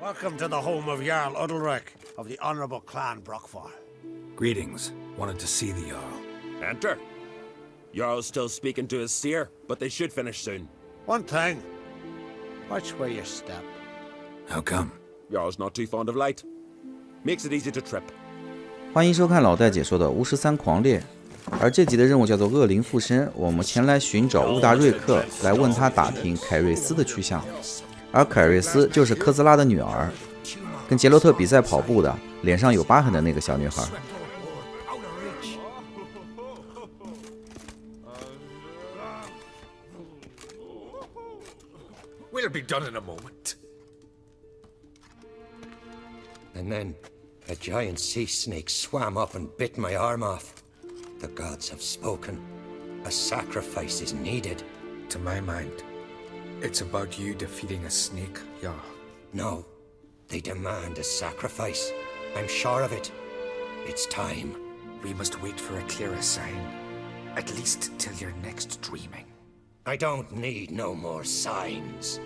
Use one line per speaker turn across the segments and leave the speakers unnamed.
Welcome to the home of Jarl Udalric of the Honourable Clan Brockfar.
Greetings. Wanted to see the Jarl.
Enter. Jarl's still speaking to his seer, but they should finish soon.
One thing. Watch where you step.
How come?
Jarl's not too fond of light. Makes it easy to trip.
欢迎收看老戴解说的巫师三狂猎，而这集的任务叫做恶灵附身，我们前来寻找乌达瑞克，来问他打听凯瑞斯的去向。而凯瑞斯就是科兹拉的女儿，跟杰洛特比赛跑步的，脸上有疤痕的那个小女孩。
We'll be done in a moment.
And then a giant sea snake swam up and bit my arm off. The gods have spoken. A sacrifice is needed.
To my mind, it's about you defeating a snake, Jarl.
No, they demand a sacrifice. I'm sure of it. It's time.
We must wait for a clearer sign. At least till your next dreaming.
I don't need no more signs.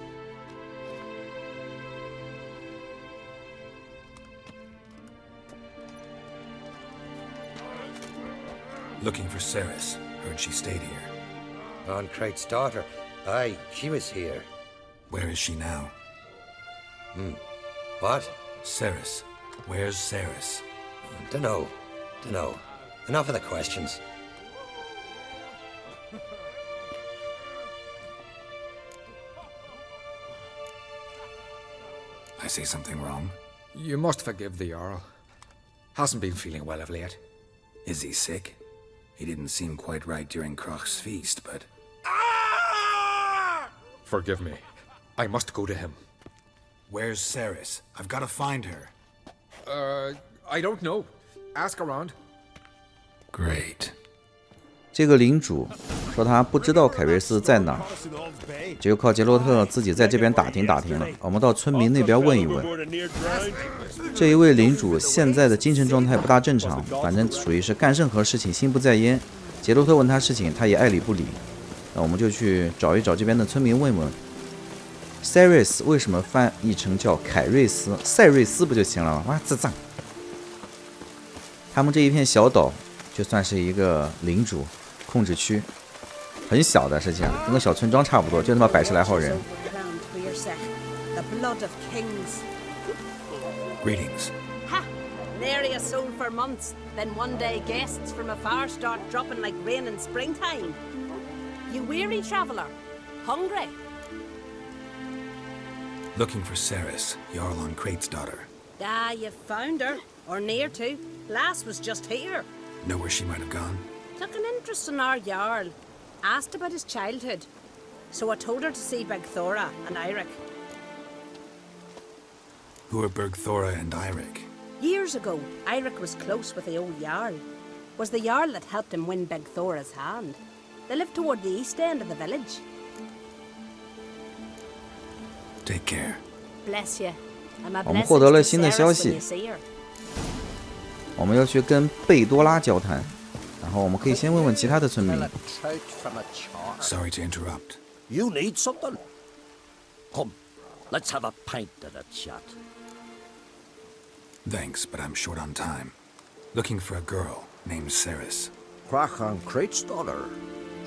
Looking for Ceres. Heard she stayed here.
On Crate's daughter. Aye, she was here.
Where is she now?
What?
Ceres. Where's Ceres?
Dunno. Enough of the questions.
I say something wrong?
You must forgive the Jarl. Hasn't been feeling well of late.
Is he sick? He didn't seem quite right during Kroch's feast, but...
Forgive me. I must go to him.
Where's Ceres? I've got to find her.
I don't know. Ask around.
Great.
这个领主说他不知道凯瑞斯在哪儿，只有靠杰洛特自己在这边打听打听了。我们到村民那边问一问。这一位领主现在的精神状态不大正常，反正属于是干任何事情心不在焉。杰洛特问他事情，他也爱理不理。那我们就去找一找这边的村民问问 ，Ceres 为什么翻译成叫凯瑞斯、塞瑞斯不就行了吗？哇，智障！他们这一片小岛就算是一个领主控制区，很小的，实际上跟个小村庄差不多，就那么100来号人。
Greetings.
Ha! Nary a soul for months. Then one day guests from afar start dropping like rain in springtime. You weary traveller? Hungry?
Looking for Ceres, Jarl on Crate's daughter.
Ah, you found her. Or near to. Lass was just here.
Know where she might have gone?
Took an interest in our Jarl. Asked about his childhood. So I told her to see Big Thora and Eirik.
Who are Bergthora and Eirik?
Years ago, Eirik was close with the old Jarl. Was the Jarl that helped him win Big Thora's hand. They lived toward the east end of the village.
Take care.
Bless you. And my
我们
blessings
获得了
to
新的
Ceres
消
when
息
you see her.
我们要去跟贝多拉交谈，然后我们可以先问问其他的村民。
Trout from a char.
Sorry to interrupt.
You need something? Come, let's have a pint and a chat.
Thanks, but I'm short on time. Looking for a girl named Ceres.
Crach on Crate's daughter.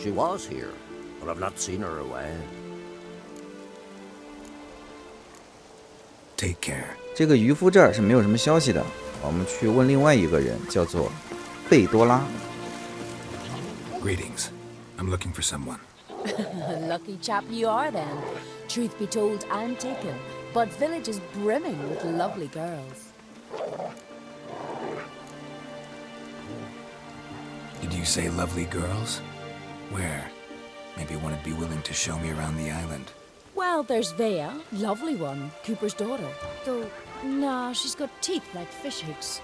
She was here, but I've not seen her away.
Take care.
这个渔夫这儿是没有什么消息的，我们去问另外一个人，叫做贝多拉。
Greetings. I'm looking for someone.
Lucky chap you are then. Truth be told, I'm taken, but village is brimming with lovely girls.
Did you say lovely girls? Where? Maybe one would be willing to show me around the island.
Well, there's Vea, lovely one, Cooper's daughter. Though, nah, she's got teeth like fish hooks.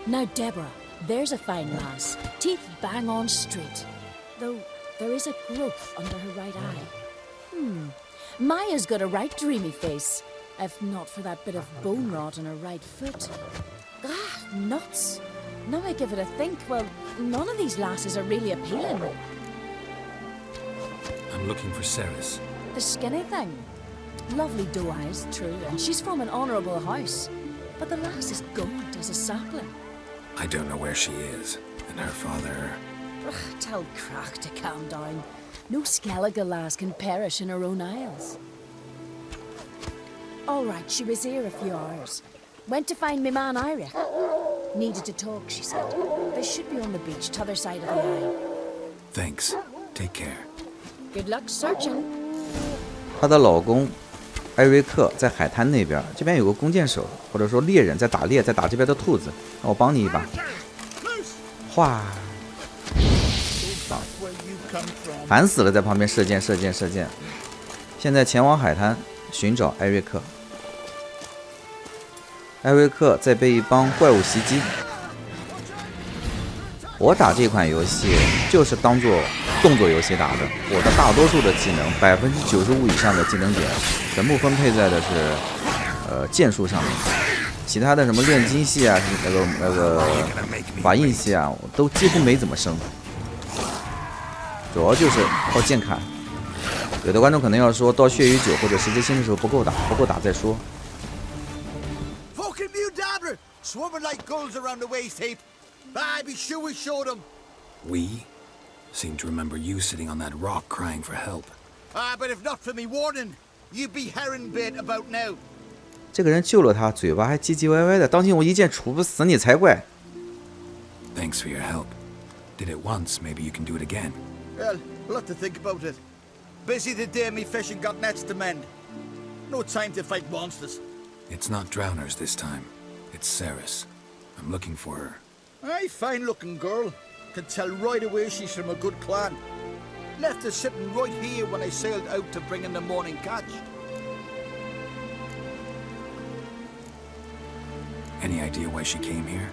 Now Deborah, there's a fine lass, teeth bang on straight. Though there is a growth under her right eye. Maya's got a right dreamy face, if not for that bit of bone rot in her right foot. Ah, nuts. Now I give it a think, well, none of these lasses are really appealing.
I'm looking for Ceres.
The skinny thing? Lovely doe eyes, true, and she's from an honourable house. But the lass is gaunt as a sapling.
I don't know where she is, and her father...
Ugh, tell Crack to calm down. No Skellige lass can perish in her own isles. All right, she was here a few hours. Went to find me man Iric. Needed to talk, she said. They should be on the beach, t'other side of the isle.
Thanks. Take care.
Good luck searching.
她的老公艾瑞克在海滩那边，这边有个弓箭手，或者说猎人在打猎，在打这边的兔子。那我帮你一把。哗！烦死了，在旁边射箭。现在前往海滩寻找艾瑞克。艾瑞克在被一帮怪物袭击。我打这款游戏就是当做动作游戏打的，我的大多数的技能，95%以上的技能点，全部分配在的是剑术上面，其他的什么炼金系啊，那个法印系啊，我都几乎没怎么升，主要就是靠剑砍。有的观众可能要说到血与酒或者十字星的时候不够打再说。
Be sure we showed him.
We? Seem to remember you sitting on that rock crying for help.
But if not for me warning, you'd be herring bait about now.
这个人救了他，嘴巴还唧唧歪歪的，当心我一剑处不死你才怪。
Thanks for your help. Did it once, maybe you can do it again.
Well, we'll have to think about it. Busy today, me fishing got nets to mend. No time to fight monsters.
It's not drowners this time. It's Ceres. I'm looking for her.
Aye, fine-looking girl. Can tell right away she's from a good clan. Left her sitting right here when I sailed out to bring in the morning catch.
Any idea why she came here?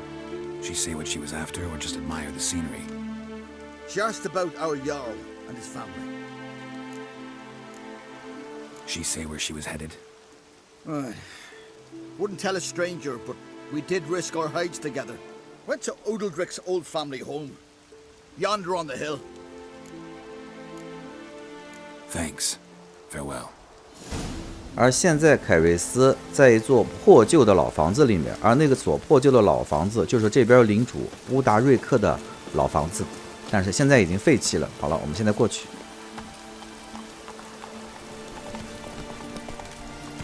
She say what she was after or just admire the scenery?
She asked about our Jarl and his family.
She say where she was headed?
Wouldn't tell a stranger, but we did risk our hides together. Went to Udaldric's old family home. Yonder on the hill.
Thanks. Farewell.
而现在凯瑞斯在一座破旧的老房子里面，而那个所破旧的老房子就是这边领主乌达瑞克的老房子，但是现在已经废弃了。好了，我们现在过去，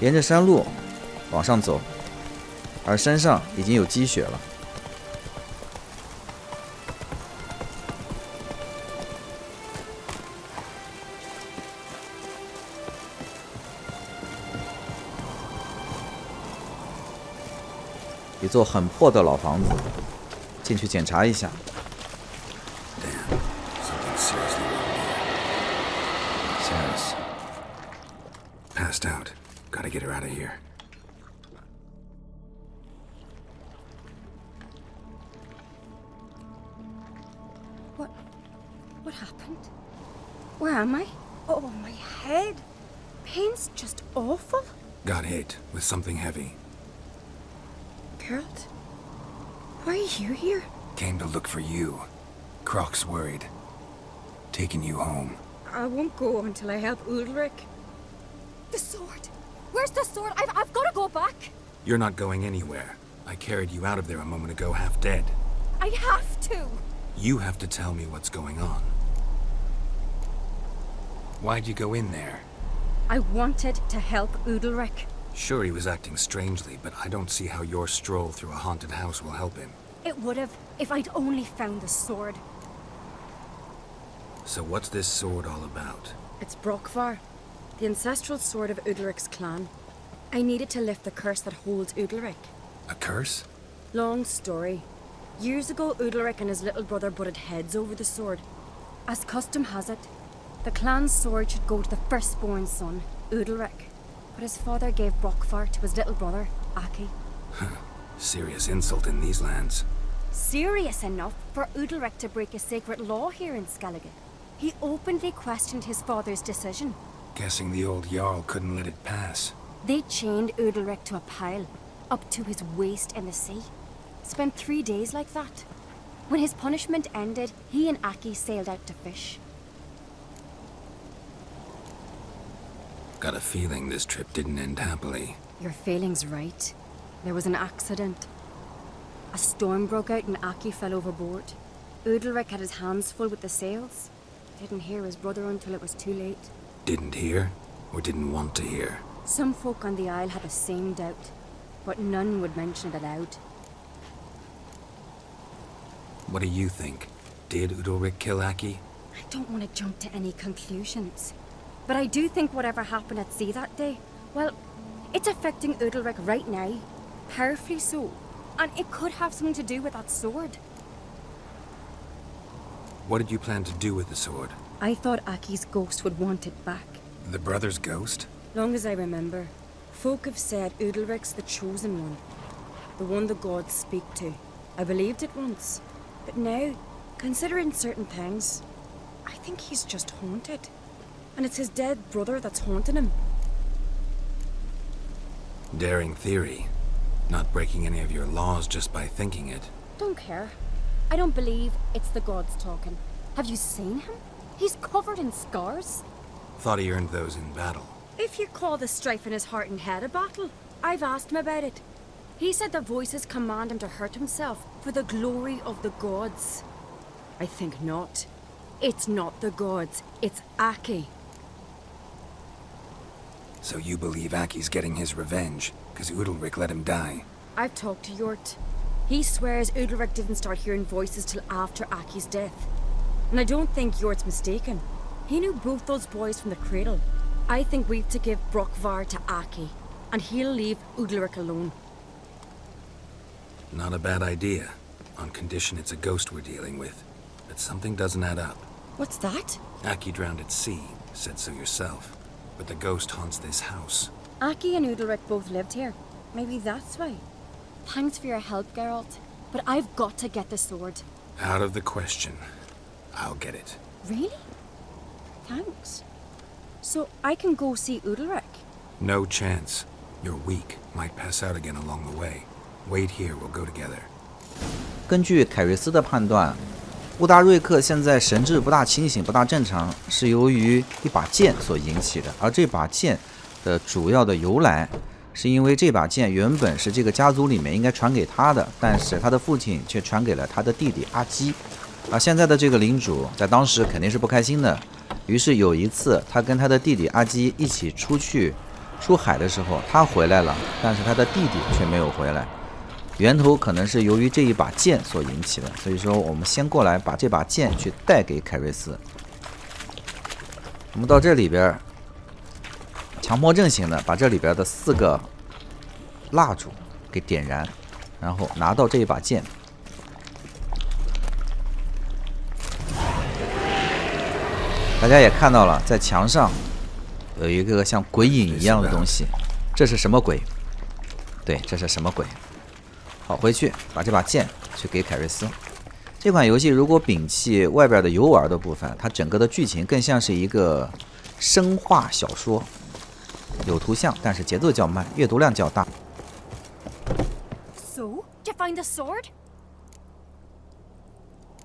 沿着山路往上走，而山上已经有积雪了。一座很破的老房子，进去检查一下。
Damn, something seriously wrong here. Ceres. Passed out. Gotta get her out of here.
What happened? Where am I? Oh, my head. Pain's just awful.
Got hit with something heavy.
Geralt, why are you here?
Came to look for you. Croc's worried. Taking you home.
I won't go until I help Udalric. The sword! Where's the sword? I've got to go back!
You're not going anywhere. I carried you out of there a moment ago half dead.
I have to!
You have to tell me what's going on. Why'd you go in there?
I wanted to help Udalric.
Sure, he was acting strangely, but I don't see how your stroll through a haunted house will help him.
It would have, if I'd only found the sword.
So what's this sword all about?
It's Brokvar, the ancestral sword of Udalric's clan. I needed to lift the curse that holds Udalric.
A curse?
Long story. Years ago, Udalric and his little brother butted heads over the sword. As custom has it, the clan's sword should go to the firstborn son, Udalric. But his father gave Brokvar to his little brother, Aki.
Serious insult in these lands.
Serious enough for Udalric to break a sacred law here in Skellige. He openly questioned his father's decision.
Guessing the old Jarl couldn't let it pass.
They chained Udalric to a pile, up to his waist in the sea. Spent 3 days like that. When his punishment ended, he and Aki sailed out to fish.
Got a feeling this trip didn't end happily.
Your feeling's right. There was an accident. A storm broke out and Aki fell overboard. Udalric had his hands full with the sails. Didn't hear his brother until it was too late.
Didn't hear, or didn't want to hear?
Some folk on the Isle had the same doubt, but none would mention it aloud.
What do you think? Did Udalric kill Aki?
I don't want to jump to any conclusions, but I do think whatever happened at sea that day, well, it's affecting Udalric right now, powerfully so, and it could have something to do with that sword.
What did you plan to do with the sword?
I thought Aki's ghost would want it back.
The brother's ghost?
Long as I remember, folk have said Udalric's the chosen one, the one the gods speak to. I believed it once, but now, considering certain things, I think he's just haunted. And it's his dead brother that's haunting him.
Daring theory. Not breaking any of your laws just by thinking it.
Don't care. I don't believe it's the gods talking. Have you seen him? He's covered in scars.
Thought he earned those in battle.
If you call the strife in his heart and head a battle, I've asked him about it. He said the voices command him to hurt himself for the glory of the gods. I think not. It's not the gods, it's Aki.
So you believe Aki's getting his revenge, because Udalric let him die?
I've talked to Yort. He swears Udalric didn't start hearing voices till after Aki's death. And I don't think Yort's mistaken. He knew both those boys from the cradle. I think we've to give Brokvar to Aki, and he'll leave Udalric alone.
Not a bad idea, on condition it's a ghost we're dealing with. But something doesn't add up.
What's that?
Aki drowned at sea, said so yourself. But the ghost haunts this house.
Aki and Udalric both lived here. Maybe that's why. Thanks for your help, Geralt. But I've got to get the sword.
Out of the question. I'll get it.
Really? Thanks. So I can go see Udalric?
No chance. You're weak. Might pass out again along the way. Wait here, we'll go together.
根据凯瑞斯的判断，乌达瑞克现在神志不大清醒、不大正常，是由于一把剑所引起的。而这把剑的主要的由来，是因为这把剑原本是这个家族里面应该传给他的，但是他的父亲却传给了他的弟弟阿基。而现在的这个领主在当时肯定是不开心的，于是有一次他跟他的弟弟阿基一起出海的时候，他回来了，但是他的弟弟却没有回来。源头可能是由于这一把剑所引起的，所以说我们先过来把这把剑去带给凯瑞斯。我们到这里边，强迫症型的把这里边的4个蜡烛给点燃，然后拿到这一把剑。大家也看到了，在墙上有一个像鬼影一样的东西，这是什么鬼？对，这是什么鬼？好，回去把这把剑去给凯瑞斯。这款游戏如果摒弃外边的游玩的部分，它整个的剧情更像是一个生化小说，有图像，但是节奏较慢，阅读量较大。
So, did you find the sword?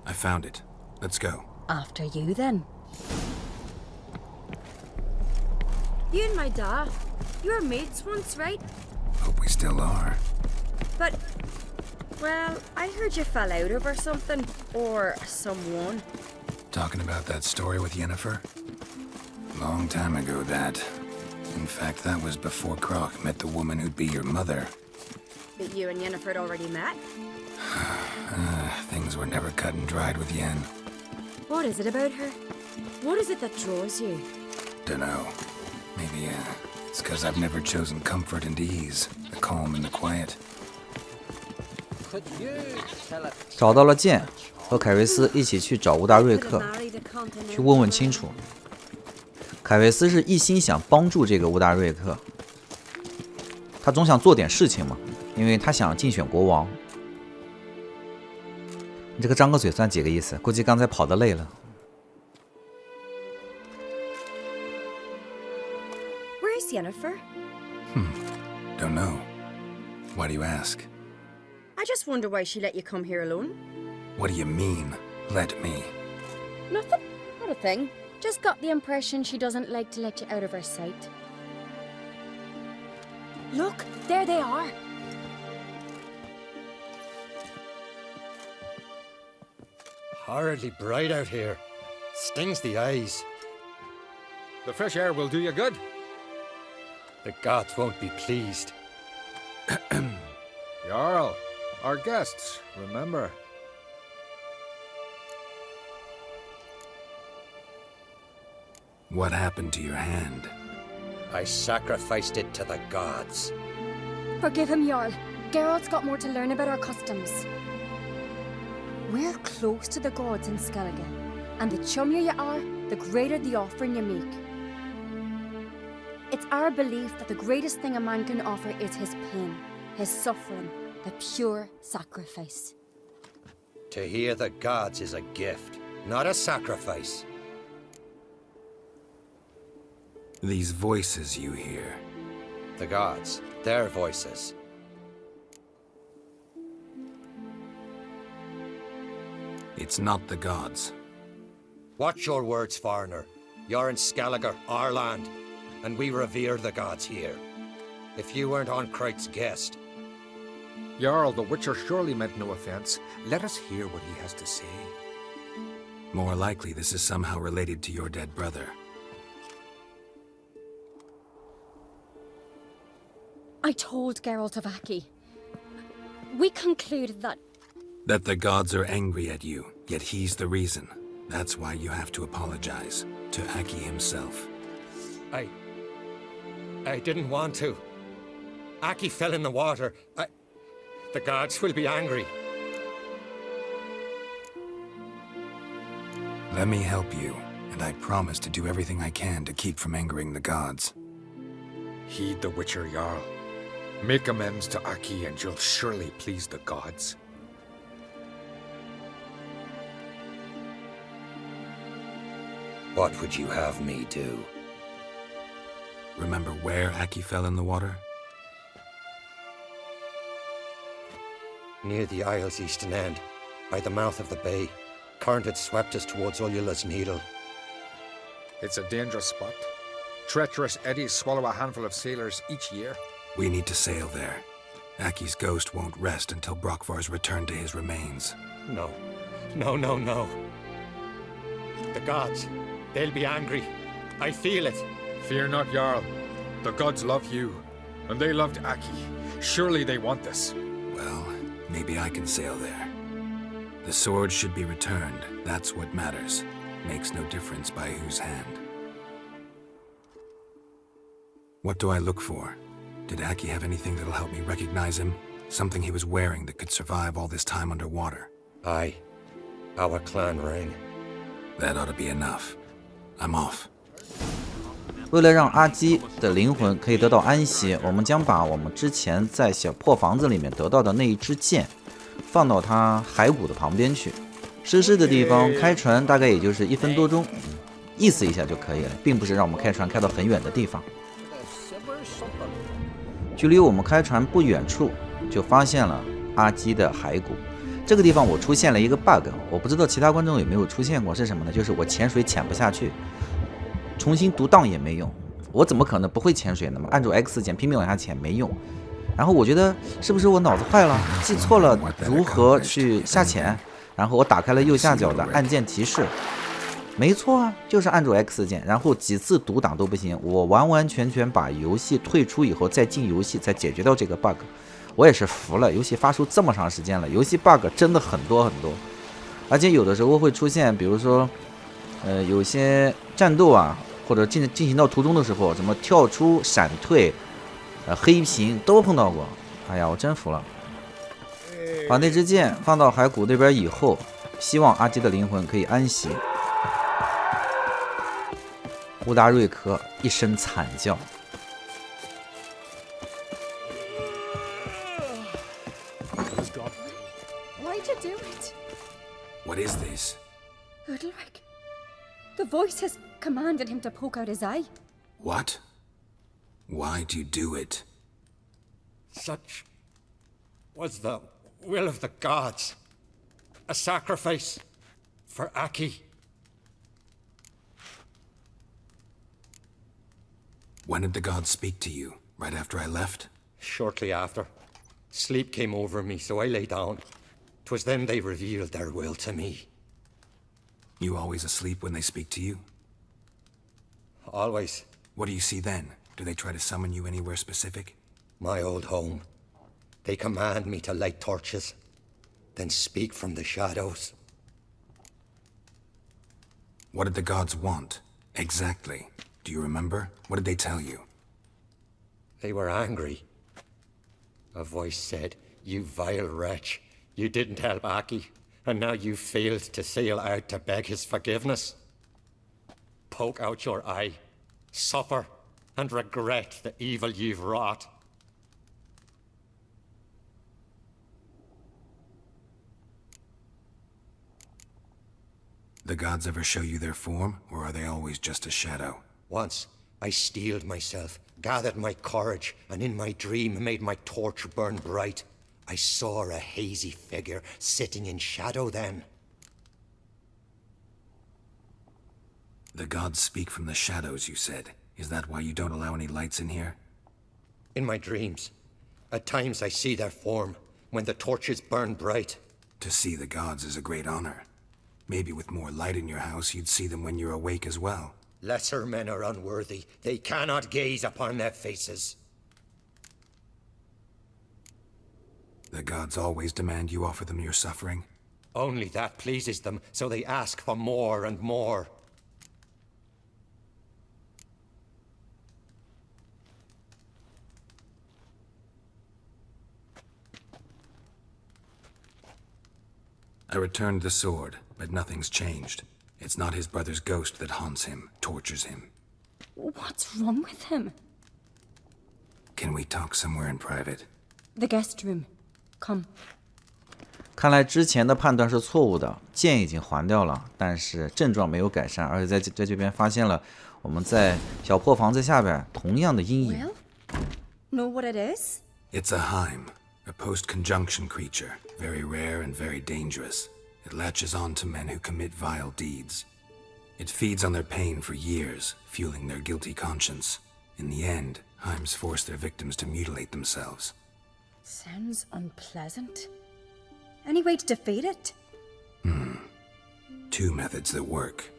I found it. Let's go.
After you then. You and my dad, you were mates once, right?
Hope we still are.
But, well, I heard you fell out over something, or someone.
Talking about that story with Yennefer? Long time ago, that. In fact, that was before Croc met the woman who'd be your mother.
But you and Yennefer had already met?
Things were never cut and dried with Yen.
What is it about her? What is it that draws you?
Dunno. Maybe, it's 'cause I've never chosen comfort and ease, the calm and the quiet.
找到了剑，和凯瑞斯一起去找乌达瑞克，去问问清楚。凯瑞斯是一心想帮助这个乌达瑞克，他总想做点事情嘛，因为他想竞选国王。你这个张个嘴算几个意思？估计刚才跑得累了。
Where's Yennefer?
Don't know. Why do you ask?
I just wonder why she let you come here alone.
What do you mean, let me?
Nothing. Not a thing. Just got the impression she doesn't like to let you out of her sight. Look, there they are.
Horridly bright out here. Stings the eyes.
The fresh air will do you good.
The gods won't be pleased.
Jarl, our guests, remember.
What happened to your hand?
I sacrificed it to the gods.
Forgive him, Jarl. Geralt's got more to learn about our customs. We're close to the gods in Skellige, and the chummier you are, the greater the offering you make. It's our belief that the greatest thing a man can offer is his pain, his suffering, the pure sacrifice.
To hear the gods is a gift, not a sacrifice.
These voices you hear.
The gods, their voices.
It's not the gods.
Watch your words, foreigner. You're in Skellige, our land, and we revere the gods here. If you weren't on Kright's guest...
Jarl, the Witcher surely meant no offense. Let us hear what he has to say.
More likely this is somehow related to your dead brother.
I told Geralt of Aki. We concluded that...
That the gods are angry at you, yet he's the reason. That's why you have to apologize to Aki himself.
I didn't want to. Aki fell in the water. The gods will be angry.
Let me help you, and I promise to do everything I can to keep from angering the gods.
Heed the Witcher, Jarl. Make amends to Aki and you'll surely please the gods.
What would you have me do?
Remember where Aki fell in the water?
Near the Isle's eastern end, by the mouth of the bay. Current had swept us towards Ullula's Needle.
It's a dangerous spot. Treacherous eddies swallow a handful of sailors each year.
We need to sail there. Aki's ghost won't rest until Brokvar's returned to his remains.
No. No. The gods, they'll be angry. I feel it.
Fear not, Jarl. The gods love you, and they loved Aki. Surely they want this.
Well, maybe I can sail there. The sword should be returned. That's what matters. Makes no difference by whose hand. What do I look for? Did Aki have anything that'll help me recognize him? Something he was wearing that could survive all this time underwater?
Aye. Our clan ring.
That ought to be enough. I'm off.
为了让阿基的灵魂可以得到安息，我们将把我们之前在小破房子里面得到的那一支箭放到他骸骨的旁边去。湿湿的地方开船大概也就是1分多钟，意思一下就可以了，并不是让我们开船开到很远的地方。距离我们开船不远处，就发现了阿基的骸骨。这个地方我出现了一个 bug， 我不知道其他观众有没有出现过，是什么呢？就是我潜水潜不下去，重新读档也没用。我怎么可能不会潜水呢？按住 X 键拼命往下潜没用。然后我觉得是不是我脑子坏了，记错了如何去下潜？然后我打开了右下角的按键提示。没错啊，就是按住 X 键，然后几次读档都不行，我完完全全把游戏退出以后再进游戏才解决到这个 bug， 我也是服了，游戏发出这么长时间了，游戏 bug 真的很多很多，而且有的时候会出现，比如说，有些战斗啊，或者进行到途中的时候，什么跳出、闪退、黑屏都碰到过，哎呀，我真服了。把那支箭放到骸骨那边以后，希望阿基的灵魂可以安息。乌达瑞克一声惨叫。
Why'd you do it?
What is this?
Udalric. The voice has commanded him to poke out his eye.
What? Why'd you do it?
Such was the will of the gods. A sacrifice for Aki.
When did the gods speak to you? Right after I left?
Shortly after, sleep came over me, so I lay down. 'Twas then they revealed their will to me.
You always asleep when they speak to you?
Always.
What do you see then? Do they try to summon you anywhere specific?
My old home. They command me to light torches, then speak from the shadows.
What did the gods want? Exactly. Do you remember? What did they tell you?
They were angry. A voice said, "You vile wretch, you didn't help Aki, and now you failed to sail out to beg his forgiveness. Poke out your eye, suffer, and regret the evil you've wrought."
The gods ever show you their form, or are they always just a shadow?
Once, I steeled myself, gathered my courage, and in my dream made my torch burn bright. I saw a hazy figure sitting in shadow then.
The gods speak from the shadows, you said. Is that why you don't allow any lights in here?
In my dreams, at times I see their form, when the torches burn bright.
To see the gods is a great honor. Maybe with more light in your house, you'd see them when you're awake as well.
Lesser men are unworthy. They cannot gaze upon their faces.
The gods always demand you offer them your suffering?
Only that pleases them, so they ask for more and more.
I returned the sword, but nothing's changed. It's not his brother's ghost that haunts him, tortures him.
What's wrong with him?
Can we talk somewhere in private?
The guest room. Come.
看来之前的判断是错误的，剑已经还掉了，但是症状没有改善，而且在这边发现了我们在小破房子下边同样的阴影。
Know what it is?
It's a Heim, a post-conjunction creature, very rare and very dangerous. It latches on to men who commit vile deeds. It feeds on their pain for years, fueling their guilty conscience. In the end, Heims force their victims to mutilate themselves.
Sounds unpleasant. Any way to defeat it?
Two methods that work,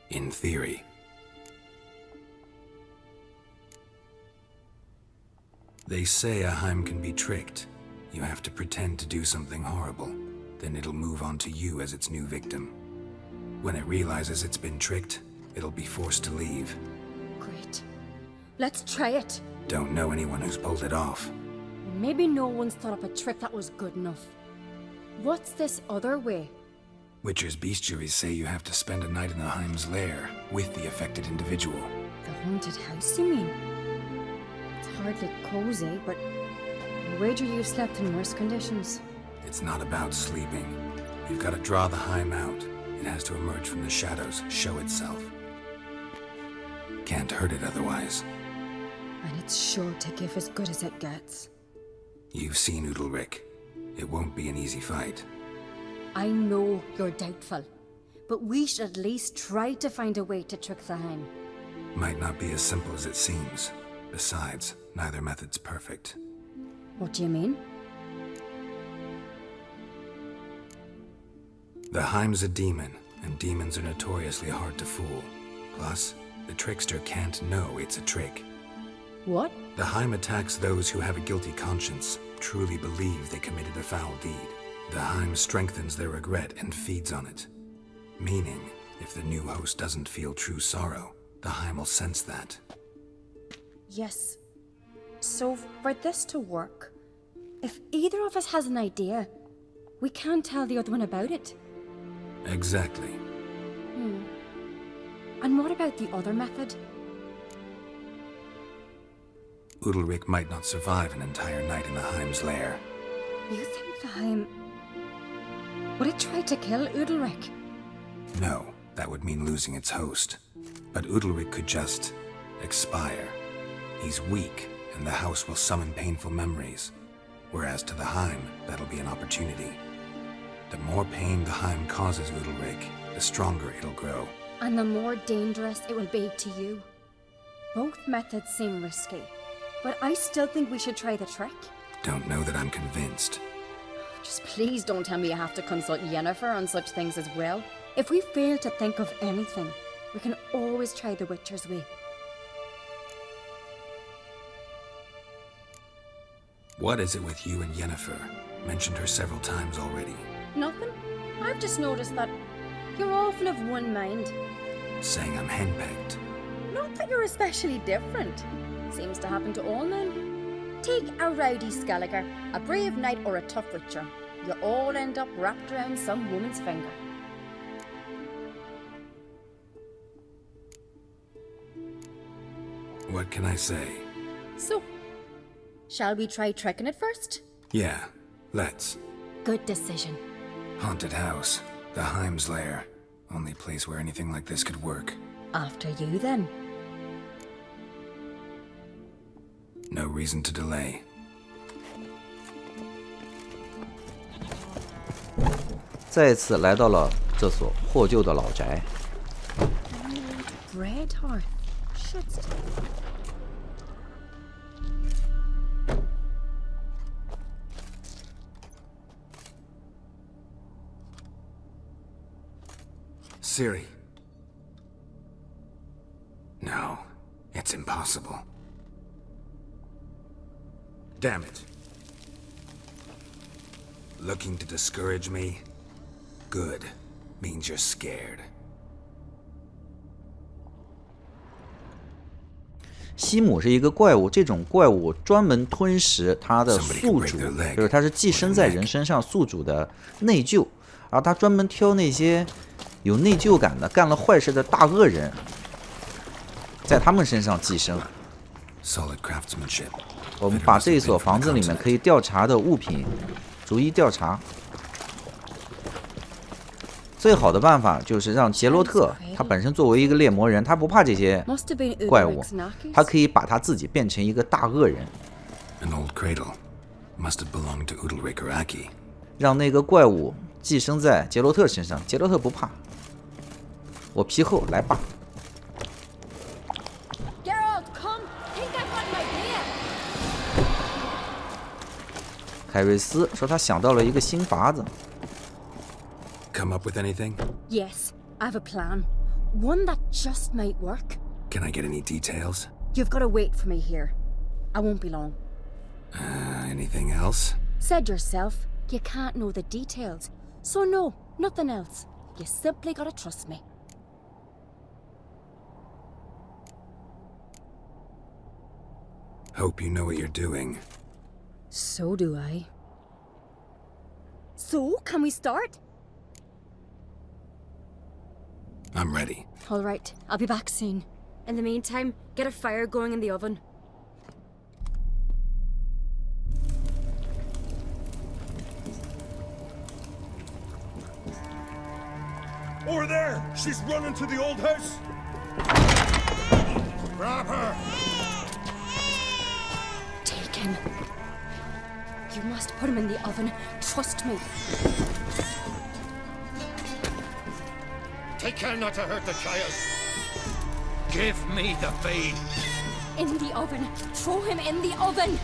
in theory. They say a Heim can be tricked. You have to pretend to do something horrible. Then it'll move on to you as its new victim. When it realizes it's been tricked, it'll be forced to leave.
Great. Let's try it.
Don't know anyone who's pulled it off.
Maybe no one's thought up a trick that was good enough. What's this other way?
Witcher's bestiaries say you have to spend a night in the Heim's lair with the affected individual.
The haunted house, you mean? It's hardly cozy, but I wager you've slept in worse conditions.
It's not about sleeping. You've got to draw the Heim out. It has to emerge from the shadows, show itself. Can't hurt it otherwise.
And it's sure to give as good as it gets.
You've seen Udalric. It won't be an easy fight.
I know you're doubtful, but we should at least try to find a way to trick the Heim.
Might not be as simple as it seems. Besides, neither method's perfect.
What do you mean?
The Heim's a demon, and demons are notoriously hard to fool. Plus, the trickster can't know it's a trick.
What?
The Heim attacks those who have a guilty conscience, truly believe they committed a foul deed. The Heim strengthens their regret and feeds on it. Meaning, if the new host doesn't feel true sorrow, the Heim will sense that.
Yes. So, for this to work, if either of us has an idea, we can't tell the other one about it.
Exactly.
And what about the other method?
Udalric might not survive an entire night in the Heim's lair.
You think the Heim... would it try to kill Udalric?
No, that would mean losing its host. But Udalric could just... expire. He's weak, and the house will summon painful memories. Whereas to the Heim, that'll be an opportunity. The more pain the Heim causes Udalric, the stronger it'll grow.
And the more dangerous it will be to you. Both methods seem risky, but I still think we should try the trick.
Don't know that I'm convinced.
Just please don't tell me you have to consult Yennefer on such things as well. If we fail to think of anything, we can always try the Witcher's way.
What is it with you and Yennefer? Mentioned her several times already.
Nothing. I've just noticed that you're often of one mind.
Saying I'm henpecked.
Not that you're especially different. Seems to happen to all men. Take a rowdy Skelliger, a brave knight, or a tough witcher. You all end up wrapped around some woman's finger.
What can I say?
So, shall we try tricking it first?
Yeah, let's.
Good decision.
Haunted house. The Heim's lair. Only place where anything like this could work.
After you, then.
No reason to delay.
再次来到了这所破旧的老宅。
Red hearth. Shuts it.
Ciri. No, it's impossible. Damn it. Looking to discourage me? Good. Means you're scared.
西姆是一个怪物，这种怪物专门吞食它的宿主，就是它是寄生在人身上宿主的内疚，而它专门挑那些有内疚感的、干了坏事的大恶人，在他们身上寄生。我们把这所房子里面可以调查的物品逐一调查。最好的办法就是让杰洛特，他本身作为一个猎魔人，他不怕这些怪物，他可以把他自己变成一个大恶人。让那个怪物寄生在杰洛特身上，杰洛特不怕。我皮厚，来吧。 凯瑞斯说他想到了一个新法子。
Come up with anything?
Yes, I have a plan. One that just might work.
Can I get any details?
You've got to wait for me here. I won't be long.
Anything else?
Said yourself, you can't know the details. So no, nothing else. You simply gotta trust me.
Hope you know what you're doing.
So do I. So, can we start?
I'm ready.
All right, I'll be back soon. In the meantime, get a fire going in the oven.
Over there! She's running to the old house! Grab her!
Take him. You must put him in the oven. Trust me.
Take care not to hurt the child. Give me the babe.
In the oven. Throw him in the oven.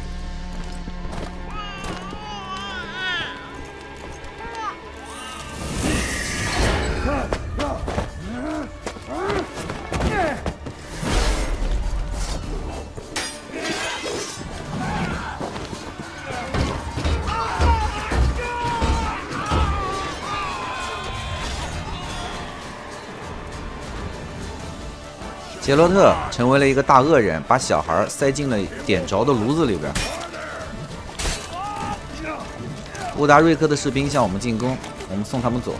杰洛特成为了一个大恶人，把小孩塞进了点着的炉子里边。乌达瑞克的士兵向我们进攻，我们送他们走。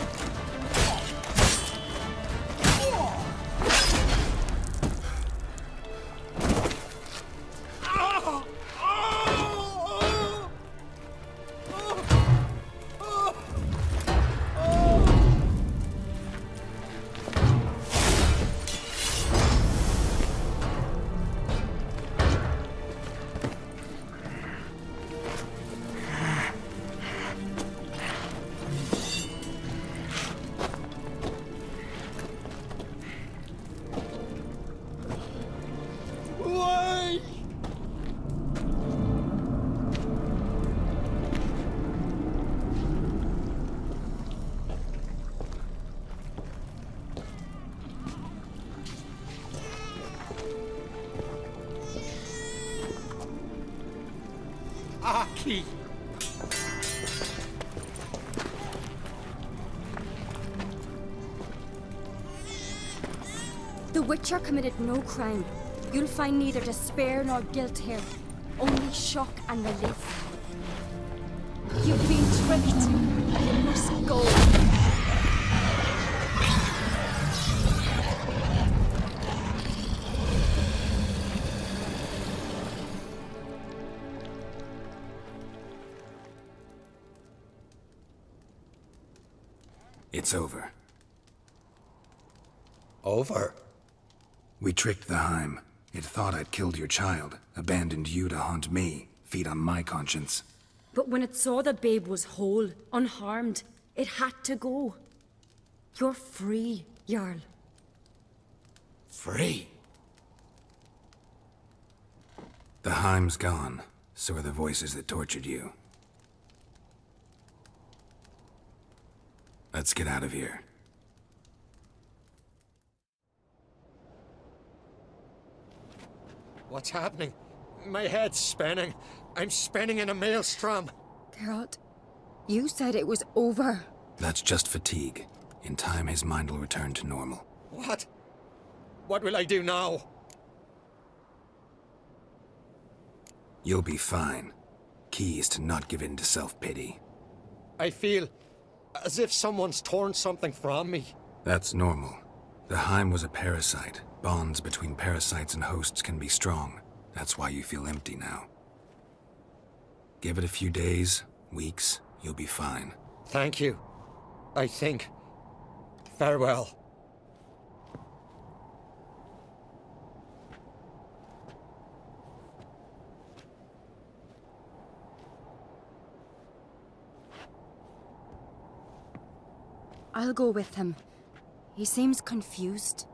Aki!
The Witcher committed no crime. You'll find neither despair nor guilt here. Only shock and relief. You've been tricked. You must go.
It's over.
Over?
We tricked the Heim. It thought I'd killed your child, abandoned you to haunt me, feed on my conscience.
But when it saw the babe was whole, unharmed, it had to go. You're free, Jarl.
Free?
The Heim's gone, so are the voices that tortured you. Let's get out of here.
What's happening? My head's spinning. I'm spinning in a maelstrom.
Geralt, you said it was over.
That's just fatigue. In time, his mind will return to normal.
What? What will I do now?
You'll be fine. Key is to not give in to self-pity.
I feel as if someone's torn something from me.
That's normal. The Heim was a parasite. Bonds between parasites and hosts can be strong. That's why you feel empty now. Give it a few days, weeks, you'll be fine.
Thank you. I think. Farewell.
I'll go with him. He seems confused.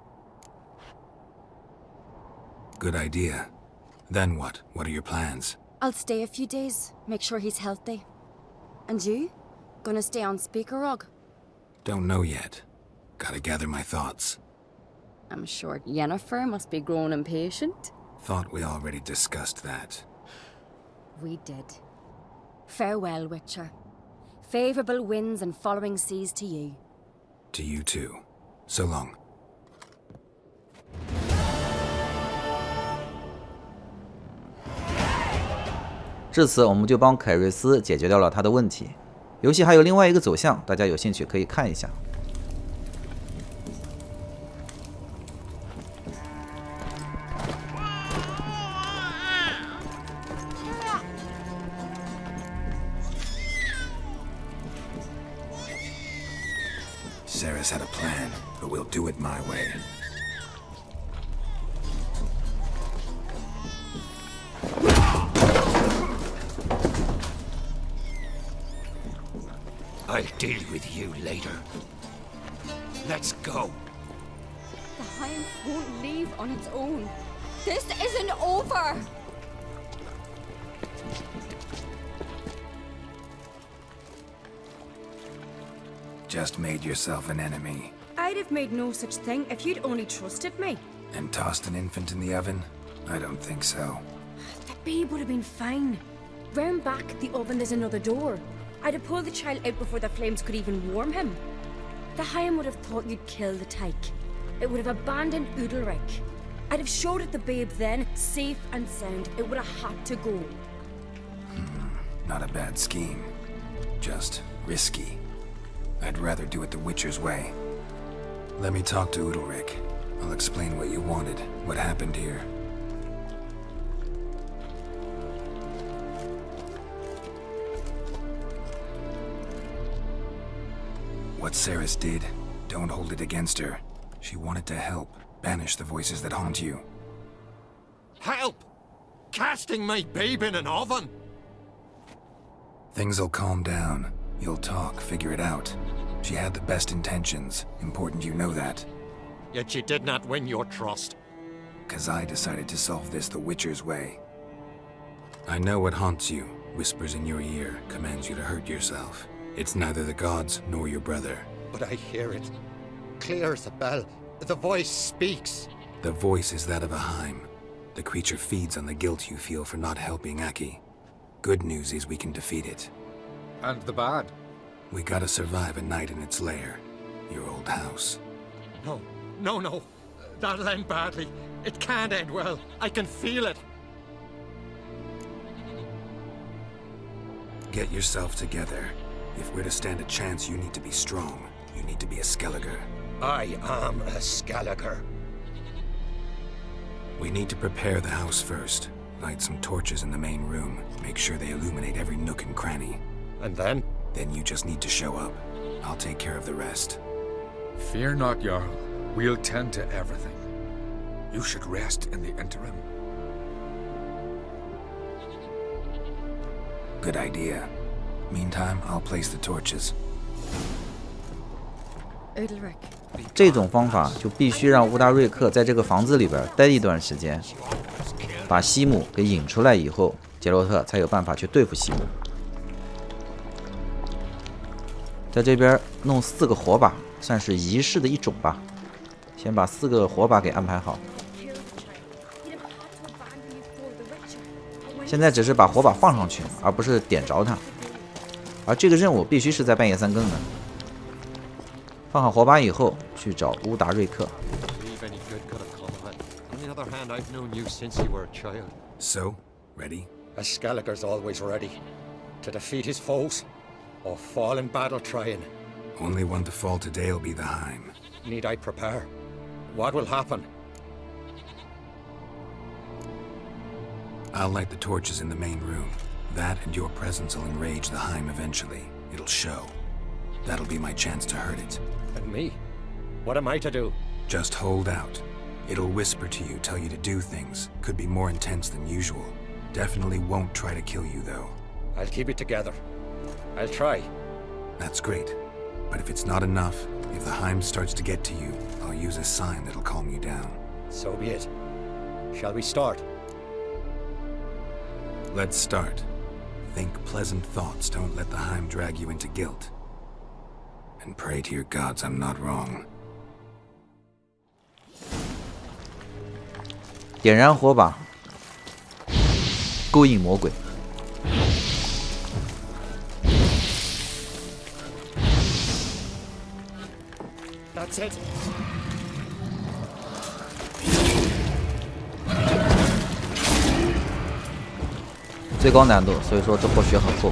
Good idea. Then what? What are your plans?
I'll stay a few days, make sure he's healthy. And you? Gonna stay on Speaker Rog?
Don't know yet. Gotta gather my thoughts.
I'm sure Yennefer must be growing impatient.
Thought we already discussed that.
We did. Farewell, Witcher. Favorable winds and following seas to you.
To you too. So long.
至此，我们就帮凯瑞斯解决掉了他的问题。游戏还有另外一个走向，大家有兴趣可以看一下。
Sarah's had a plan, but we'll do it my way.
I'll deal with you later. Let's go.
The Heim won't leave on its own. This isn't over!
Just made yourself an enemy.
I'd have made no such thing if you'd only trusted me.
And tossed an infant in the oven? I don't think so.
The babe would have been fine. Round back the oven there's another door. I'd have pulled the child out before the flames could even warm him. The Heim would have thought you'd kill the tyke. It would have abandoned Udalric. I'd have showed it the babe then, safe and sound. It would have had to go.
Not a bad scheme. Just risky. I'd rather do it the Witcher's way. Let me talk to Udalric. I'll explain what you wanted, what happened here. What Saris did, don't hold it against her. She wanted to help, banish the voices that haunt you.
Help! Casting my babe in an oven!
Things'll calm down. You'll talk, figure it out. She had the best intentions. Important you know that.
Yet you did not win your trust.
'Cause I decided to solve this the Witcher's way. I know what haunts you, whispers in your ear, commands you to hurt yourself. It's neither the gods nor your brother.
But I hear it. Clear as a bell. The voice speaks.
The voice is that of a Heim. The creature feeds on the guilt you feel for not helping Aki. good news is we can defeat it.
And the bad?
We gotta survive a night in its lair. Your old house.
No, no, no. That'll end badly. It can't end well. I can feel it.
Get yourself together. If we're to stand a chance, you need to be strong. You need to be a Skelliger.
I am a Skelliger.
We need to prepare the house first. Light some torches in the main room. Make sure they illuminate every nook and cranny.
And then?
Then you just need to show up. I'll take care of the rest.
Fear not, Jarl. We'll tend to everything. You should rest in the interim.
Good idea. Meantime, I'll place the torches.
Udalric.
这种方法就必须让乌达瑞克在这个房子里边待一段时间，把西姆给引出来以后，杰洛特才有办法去对付西姆。在这边弄4个火把，算是仪式的一种吧。先把4个火把给安排好。现在只是把火把放上去，而不是点着它。而这个任务必须是在半夜3更的。放好火把以后，去找乌达瑞克。
So, ready?
A Skelliger's always ready. To defeat his foes, or fall in battle trying.
Only one to fall today will be the Heim.
Need I prepare? What will happen?
I'll light the torches in the main room. That and your presence will enrage the Heim eventually. It'll show. That'll be my chance to hurt it.
And me? What am I to do?
Just hold out. It'll whisper to you, tell you to do things. Could be more intense than usual. Definitely won't try to kill you, though.
I'll keep it together. I'll try.
That's great. But if it's not enough, if the Heim starts to get to you, I'll use a sign that'll calm you down.
So be it. Shall we start?
Let's start. Think pleasant thoughts. Don't let the Heim drag you into guilt. And pray to your gods I'm not wrong.
点燃火把，勾引魔鬼。
That's it.
最高难度，所以说这波血很厚。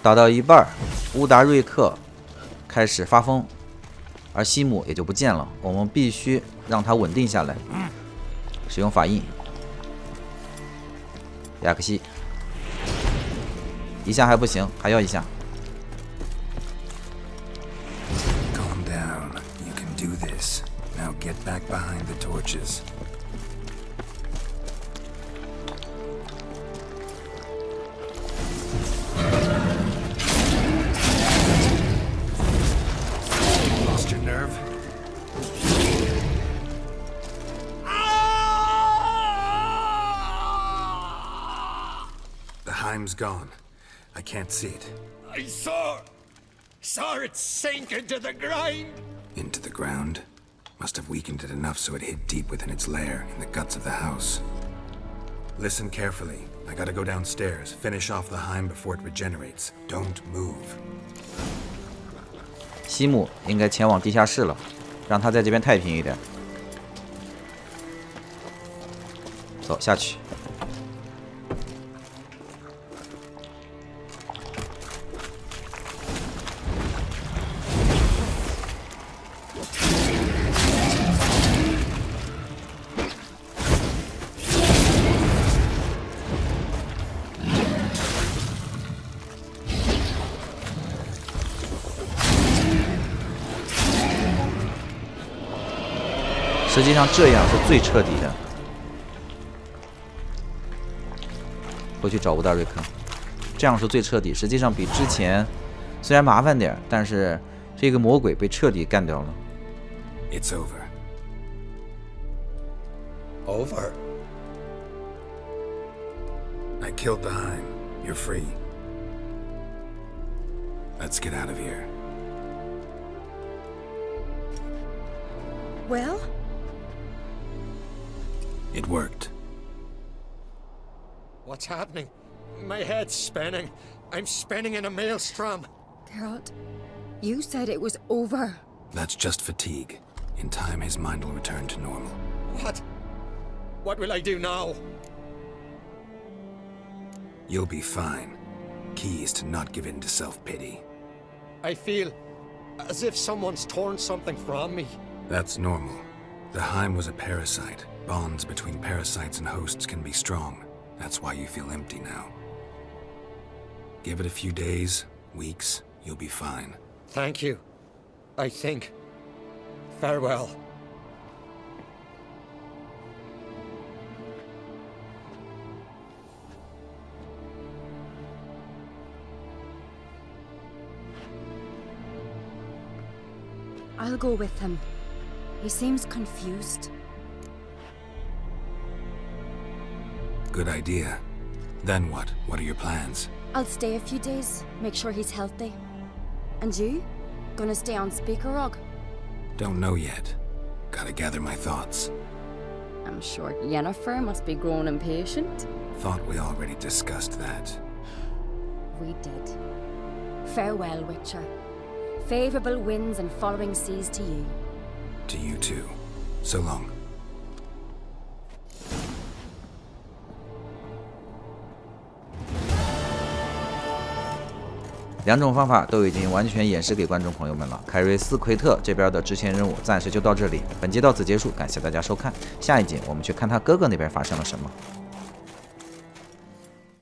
打到一半，乌达瑞克开始发疯，而西姆也就不见了。我们必须让他稳定下来，使用法印。雅克西，一下还不行，还要一下。
Calm down. You can do this. Now get back behind the torches. Lost your nerve? The Heim's gone. I can't see it.
I saw it sink into the ground.
Into the ground? Must have weakened it enough so it hid deep within its lair, in the guts of the house. Listen carefully. I gotta go downstairs, finish off the Heim before it regenerates. Don't move.
西姆应该前往地下室了，让他在这边太平一点。走下去。实际上这样是最彻底的。回去找乌达瑞克，这样是最彻底。实际上比之前虽然麻烦点，但是这个魔鬼被彻底干掉了。
It's over.
Over?
killed the Hind. You're free. Let's get out of here.
Well?
It worked.
What's happening? My head's spinning. I'm spinning in a maelstrom.
Geralt, you said it was over.
That's just fatigue. In time, his mind will return to normal.
What? What will I do now?
You'll be fine. Key is to not give in to self-pity.
I feel as if someone's torn something from me.
That's normal. The Heim was a parasite. Bonds between parasites and hosts can be strong. That's why you feel empty now. Give it a few days, weeks, you'll be fine.
Thank you. I think. Farewell.
I'll go with him. He seems confused.
Good idea. Then what? What are your plans?
I'll stay a few days, make sure he's healthy. And you? Gonna stay on Speaker Rog?
Don't know yet. Gotta gather my thoughts.
I'm sure Yennefer must be growing impatient.
Thought we already discussed that.
We did. Farewell, Witcher. Favorable winds and following seas to you.
To you too. So long.
两种方法都已经完全演示给观众朋友们了。凯瑞斯奎特这边的支线任务暂时就到这里，本集到此结束，感谢大家收看。下一集我们去看他哥哥那边发生了什么。